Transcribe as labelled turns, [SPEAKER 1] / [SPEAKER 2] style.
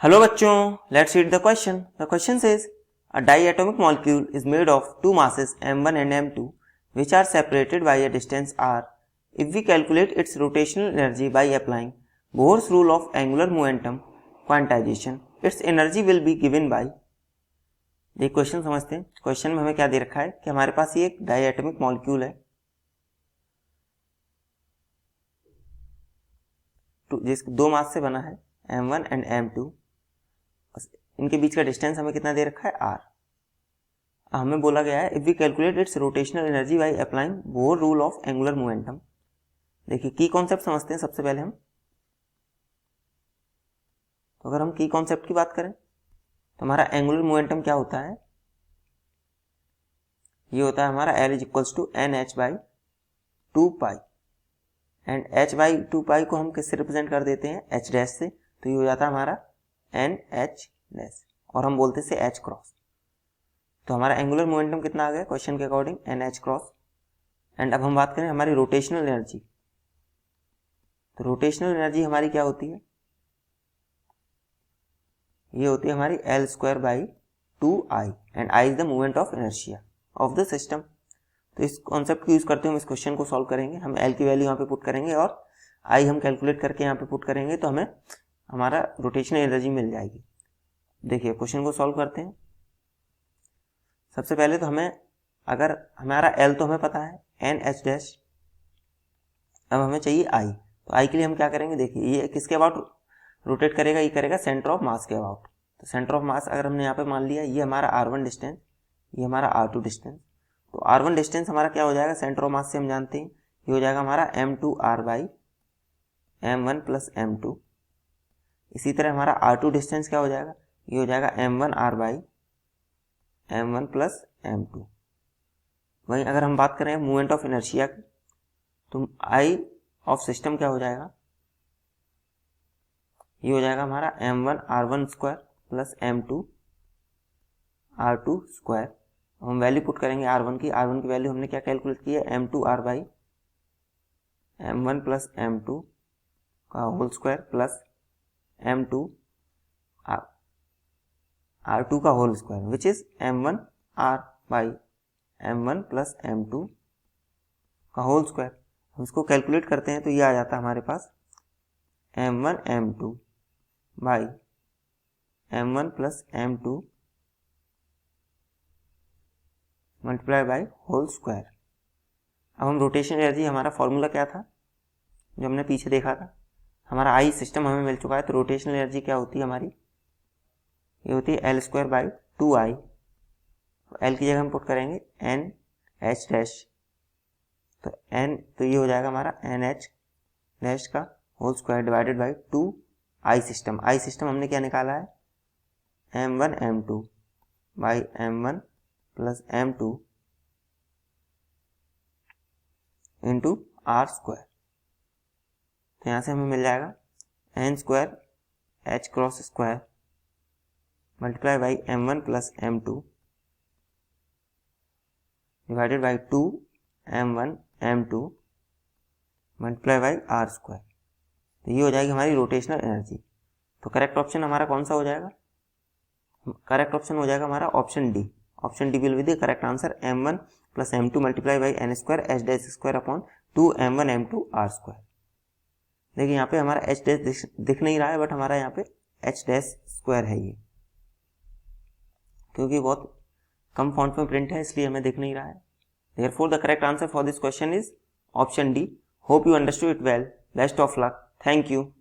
[SPEAKER 1] Hello बच्चों, let's read the question. The question says a diatomic molecule is made of two masses m1 and m2 which are separated by a distance r. If we calculate its rotational energy by applying Bohr's rule of angular momentum quantization, its energy will be given by. देखिए question समझते हैं। Question में हमें क्या दे रखा है कि हमारे पास ये एक डायटोमिक मॉलिक्यूल है जिसके दो मास से बना है m1 एंड m2। इनके बीच का डिस्टेंस हमें कितना दे रखा है r। हमें बोला गया है if we calculate its rotational energy by applying Bohr rule of angular momentum. देखिए की कॉन्सेप्ट समझते हैं सबसे पहले हम। तो अगर हम की कॉन्सेप्ट की बात करें तो हमारा एंगुलर मोमेंटम क्या होता है, ये होता है हमारा L equals to NH/2π and h/2π को हम किससे रिप्रेजेंट कर देते हैं, h डैश से। तो ये हो जाता है हमारा NH डैश और हम बोलते से h क्रॉस। तो हमारा एंगुलर मोमेंटम कितना आ गया क्वेश्चन के अकॉर्डिंग NH क्रॉस। एंड अब हम बात करें हमारी रोटेशनल एनर्जी। तो रोटेशनल एनर्जी हमारी क्या होती है, ये होती है हमारी L²/2I and I is the moment of inertia of the system. तो इस कॉन्सेप्ट को यूज करते हुए हम इस क्वेश्चन को सॉल्व करेंगे। हम L की वैल्यू यहाँ पे पुट करेंगे और I हम कैलकुलेट करके यहाँ पे पुट करेंगे तो हमें हमारा रोटेशनल एनर्जी मिल जाएगी। देखिए क्वेश्चन को सॉल्व करते हैं। सबसे पहले तो हमें अगर हमारा L तो हमें पता है NH डैश, अब हमें चाहिए I। तो I के लिए हम क्या करेंगे, देखिए ये किसके अबाउट रोटेट करेगा, ये करेगा सेंटर ऑफ मास के अबाउट। तो सेंटर ऑफ मास अगर हमने यहाँ पे मान लिया ये हमारा R1 डिस्टेंस, ये हमारा R2 डिस्टेंस। तो R1 डिस्टेंस हमारा क्या हो जाएगा, सेंटर ऑफ मास से हम जानते हैं ये हो जाएगा हमारा m2r/m1 + m2। इसी तरह हमारा R2 डिस्टेंस क्या हो जाएगा, ये हो जाएगा m1r/m1 + m2। वहीं अगर हम बात करें मूवमेंट ऑफ इनर्शिया की तो I ऑफ सिस्टम क्या हो जाएगा, ये हो जाएगा हमारा m1r1² + m2r2²। हम वैल्यू पुट करेंगे R1 की वैल्यू हमने क्या कैलकुलेट की है, m2r/m1 + m2 का होल स्क्वायर प्लस m2r2 का whole square which is m1r/m1 + m2 का होल स्क्वायर। हम इसको कैलकुलेट करते हैं तो ये आ जाता है हमारे पास m1m2/m1 + m2 multiply by whole square. अब हम रोटेशन एनर्जी, हमारा फॉर्मूला क्या था जो हमने पीछे देखा था, हमारा आई सिस्टम हमें मिल चुका है। तो रोटेशनल एनर्जी क्या होती है हमारी, ये होती है L²/2I। L की जगह हम पुट करेंगे NH डैश। तो ये हो जाएगा हमारा NH डैश का whole square divided by 2I system. I system हमने क्या निकाला है, m1m2/m1 + m2 इंटू r²। तो यहाँ से हमें मिल जाएगा n² h cross square multiply by m1 + m2 divided by 2m1 m2 multiply by r²। तो ये हो जाएगी हमारी रोटेशनल एनर्जी। तो करेक्ट ऑप्शन हमारा कौन सा हो जाएगा, करेक्ट ऑप्शन हो जाएगा हमारा option D. Option D will be the correct answer, m1 + m2 multiply by n² h² upon 2m1 m2 r²। देखिए यहाँ पे हमारा h डैश दिख नहीं रहा है बट हमारा यहाँ पे h² है ये, क्योंकि बहुत कम फॉन्ट में प्रिंट है इसलिए हमें दिख नहीं रहा है। Therefore the correct answer for this question is option D. Hope you understood it well. Best of luck. Thank you.